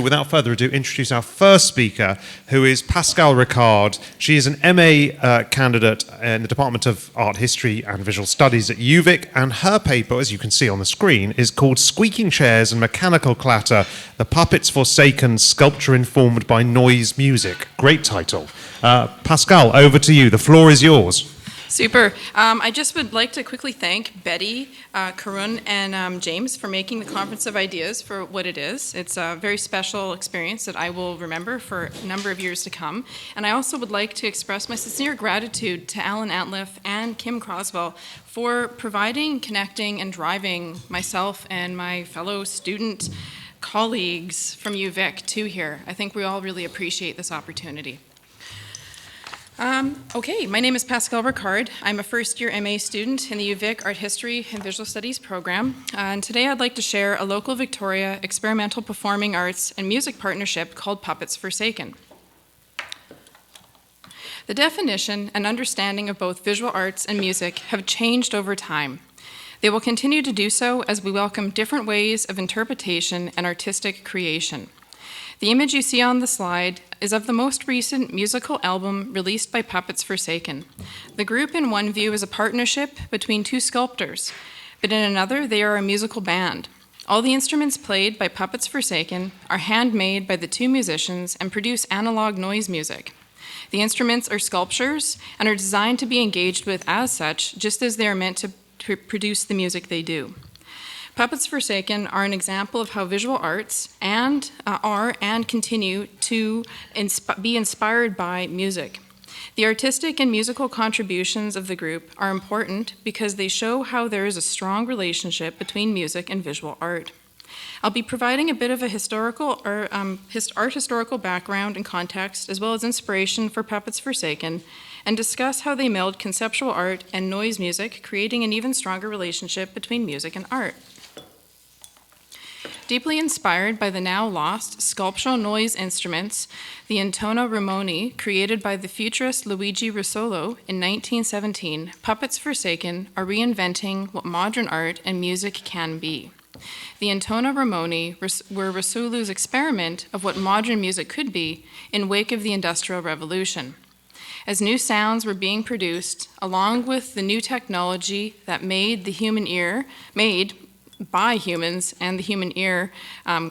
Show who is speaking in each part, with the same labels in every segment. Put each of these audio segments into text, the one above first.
Speaker 1: Without further ado, introduce our first speaker, who is Pascalle Ricard. She is an MA candidate in the Department of Art History and Visual Studies at UVic, and her paper, as you can see on the screen, is called Squeaking Chairs and Mechanical Clatter, The Puppets Forsaken, Sculpture Informed by Noise Music. Great title. Pascalle, over to you. The floor is yours.
Speaker 2: Super. I just would like to quickly thank Betty, Karun, and James for making the Conference of Ideas for what it is. It's a very special experience that I will remember for a number of years to come. And I also would like to express my sincere gratitude to Alan Antliff and Kim Croswell for providing, connecting, and driving myself and my fellow student colleagues from UVic to here. I think we all really appreciate this opportunity. Okay, my name is Pascalle Ricard. I'm a first-year MA student in the UVic Art History and Visual Studies program. And today I'd like to share a local Victoria experimental performing arts and music partnership called Puppets Forsaken. The definition and understanding of both visual arts and music have changed over time. They will continue to do so as we welcome different ways of interpretation and artistic creation. The image you see on the slide is of the most recent musical album released by Puppets Forsaken. The group in one view is a partnership between two sculptors, but in another they are a musical band. All the instruments played by Puppets Forsaken are handmade by the two musicians and produce analog noise music. The instruments are sculptures and are designed to be engaged with as such, just as they are meant to produce the music they do. Puppets Forsaken are an example of how visual arts are and continue to be inspired by music. The artistic and musical contributions of the group are important because they show how there is a strong relationship between music and visual art. I'll be providing a bit of a historical art historical background and context, as well as inspiration for Puppets Forsaken, and discuss how they meld conceptual art and noise music, creating an even stronger relationship between music and art. Deeply inspired by the now lost sculptural noise instruments, the Intona Ramoni, created by the futurist Luigi Russolo in 1917, Puppets Forsaken are reinventing what modern art and music can be. The Intona Ramoni were Russolo's experiment of what modern music could be in wake of the Industrial Revolution. As new sounds were being produced, along with the new technology that made by humans and the human ear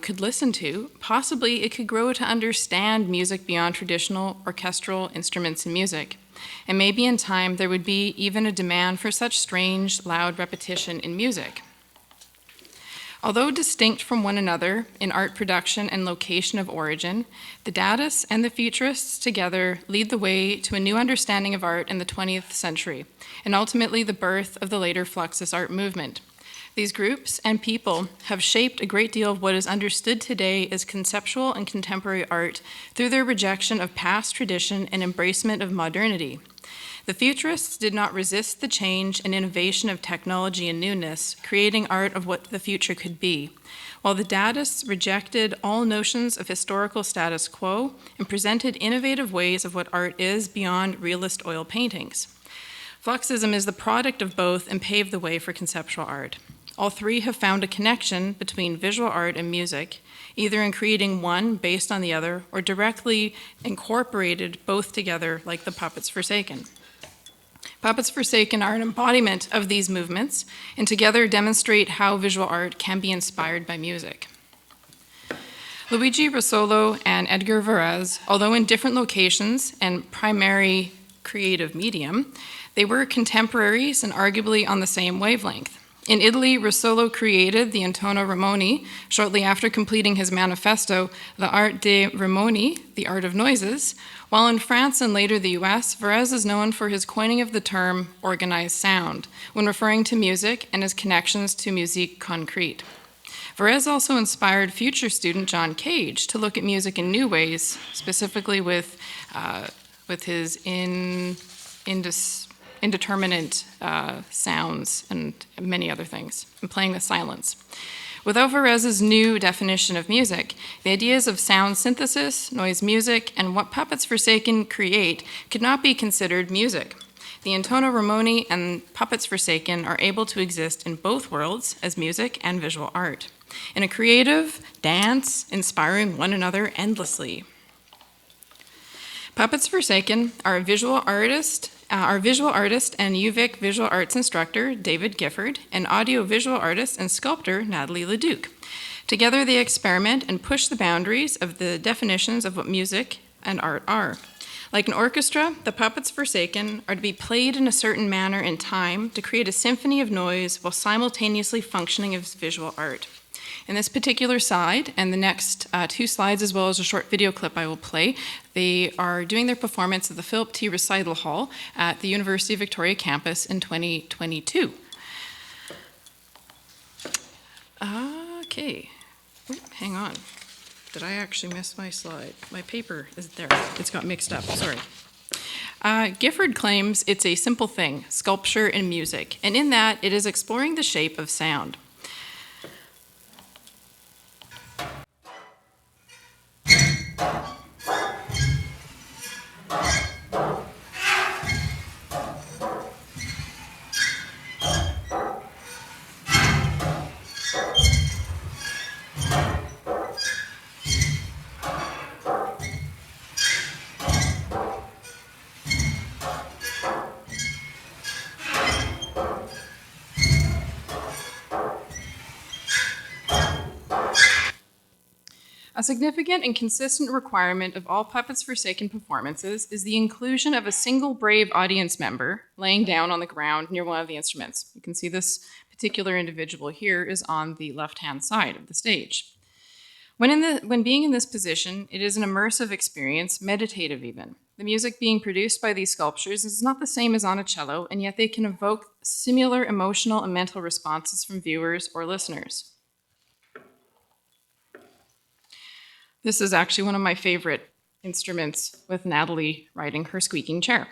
Speaker 2: could listen to, possibly it could grow to understand music beyond traditional orchestral instruments and music. And maybe in time there would be even a demand for such strange, loud repetition in music. Although distinct from one another in art production and location of origin, the Dadists and the Futurists together lead the way to a new understanding of art in the 20th century, and ultimately the birth of the later Fluxus art movement. These groups and people have shaped a great deal of what is understood today as conceptual and contemporary art through their rejection of past tradition and embracement of modernity. The Futurists did not resist the change and innovation of technology and newness, creating art of what the future could be, while the Dadists rejected all notions of historical status quo and presented innovative ways of what art is beyond realist oil paintings. Fluxism is the product of both and paved the way for conceptual art. All three have found a connection between visual art and music, either in creating one based on the other or directly incorporated both together like the Puppets Forsaken. Puppets Forsaken are an embodiment of these movements and together demonstrate how visual art can be inspired by music. Luigi Russolo and Edgar Varese, although in different locations and primary creative medium, they were contemporaries and arguably on the same wavelength. In Italy, Russolo created the Intona Ramoni shortly after completing his manifesto, The Art dei Ramoni, The Art of Noises, while in France and later the US, Varese is known for his coining of the term organized sound when referring to music and his connections to musique concrète. Varese also inspired future student John Cage to look at music in new ways, specifically with his indeterminate sounds and many other things, and playing with silence. Without Varese's new definition of music, the ideas of sound synthesis, noise music, and what Puppets Forsaken create could not be considered music. The Intona Ramoni and Puppets Forsaken are able to exist in both worlds as music and visual art. in a creative dance, inspiring one another endlessly. Puppets Forsaken are visual artist and UVic visual arts instructor, David Gifford, and audio-visual artist and sculptor, Natalie Leduc. Together, they experiment and push the boundaries of the definitions of what music and art are. Like an orchestra, the Puppets Forsaken are to be played in a certain manner and time to create a symphony of noise while simultaneously functioning as visual art. In this particular side, and the next 2 slides, as well as a short video clip I will play, they are doing their performance at the Philip T. Recital Hall at the University of Victoria campus in 2022. Okay, hang on. Did I actually miss my slide? My paper is there. It's got mixed up, sorry. Gifford claims it's a simple thing, sculpture and music, and in that it is exploring the shape of sound. A significant and consistent requirement of all Puppets Forsaken performances is the inclusion of a single brave audience member laying down on the ground near one of the instruments. You can see this particular individual here is on the left-hand side of the stage. When being in this position, it is an immersive experience, meditative even. The music being produced by these sculptures is not the same as on a cello, and yet they can evoke similar emotional and mental responses from viewers or listeners. This is actually one of my favorite instruments, with Natalie riding her squeaking chair.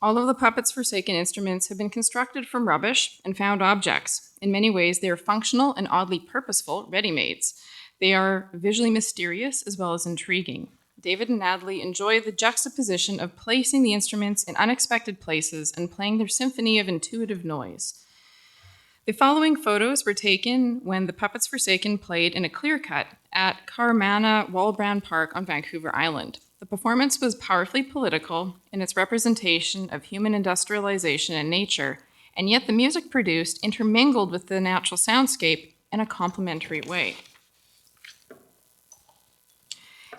Speaker 2: All of the Puppets Forsaken instruments have been constructed from rubbish and found objects. In many ways, they are functional and oddly purposeful ready-mades. They are visually mysterious as well as intriguing. David and Natalie enjoy the juxtaposition of placing the instruments in unexpected places and playing their symphony of intuitive noise. The following photos were taken when the Puppets Forsaken played in a clear cut at Carmanah Walbrand Park on Vancouver Island. The performance was powerfully political in its representation of human industrialization and nature, and yet the music produced intermingled with the natural soundscape in a complementary way.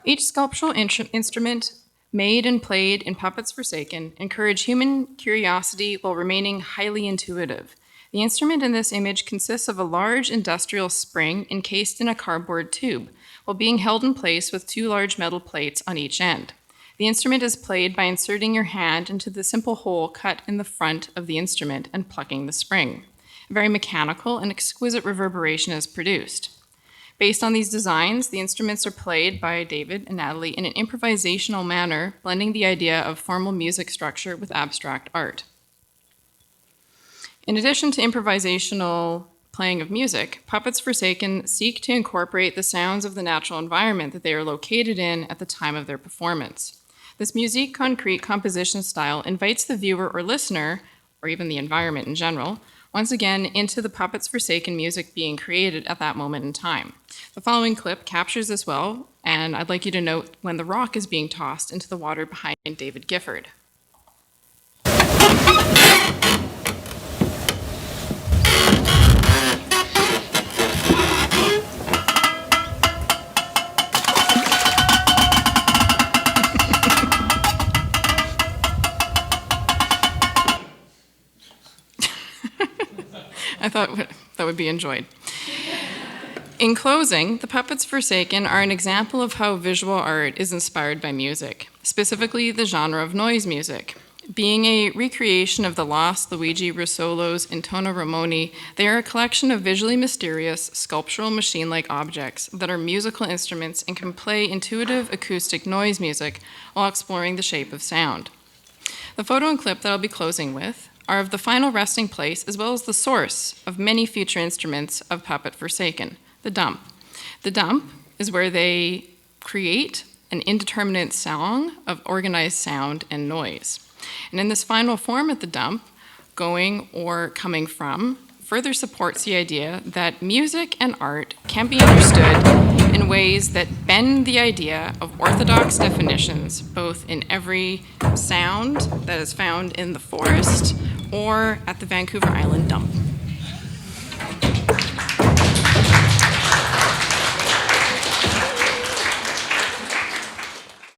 Speaker 2: Each sculptural instrument made and played in Puppets Forsaken encouraged human curiosity while remaining highly intuitive. The instrument in this image consists of a large industrial spring encased in a cardboard tube, while being held in place with 2 large metal plates on each end. The instrument is played by inserting your hand into the simple hole cut in the front of the instrument and plucking the spring. A very mechanical and exquisite reverberation is produced. Based on these designs, the instruments are played by David and Natalie in an improvisational manner, blending the idea of formal music structure with abstract art. In addition to improvisational playing of music, Puppets Forsaken seek to incorporate the sounds of the natural environment that they are located in at the time of their performance. This musique concrete composition style invites the viewer or listener, or even the environment in general, once again into the Puppets Forsaken music being created at that moment in time. The following clip captures this well, and I'd like you to note when the rock is being tossed into the water behind David Gifford. I thought that would be enjoyed. In closing, the Puppets Forsaken are an example of how visual art is inspired by music, specifically the genre of noise music. Being a recreation of the lost Luigi Russolo's Intono Romani, they are a collection of visually mysterious, sculptural machine-like objects that are musical instruments and can play intuitive acoustic noise music while exploring the shape of sound. The photo and clip that I'll be closing with are of the final resting place as well as the source of many future instruments of Puppet Forsaken, the dump. The dump is where they create an indeterminate song of organized sound and noise. And in this final form at the dump, going or coming from further supports the idea that music and art can be understood in ways that bend the idea of orthodox definitions, both in every sound that is found in the forest or at the Vancouver Island dump.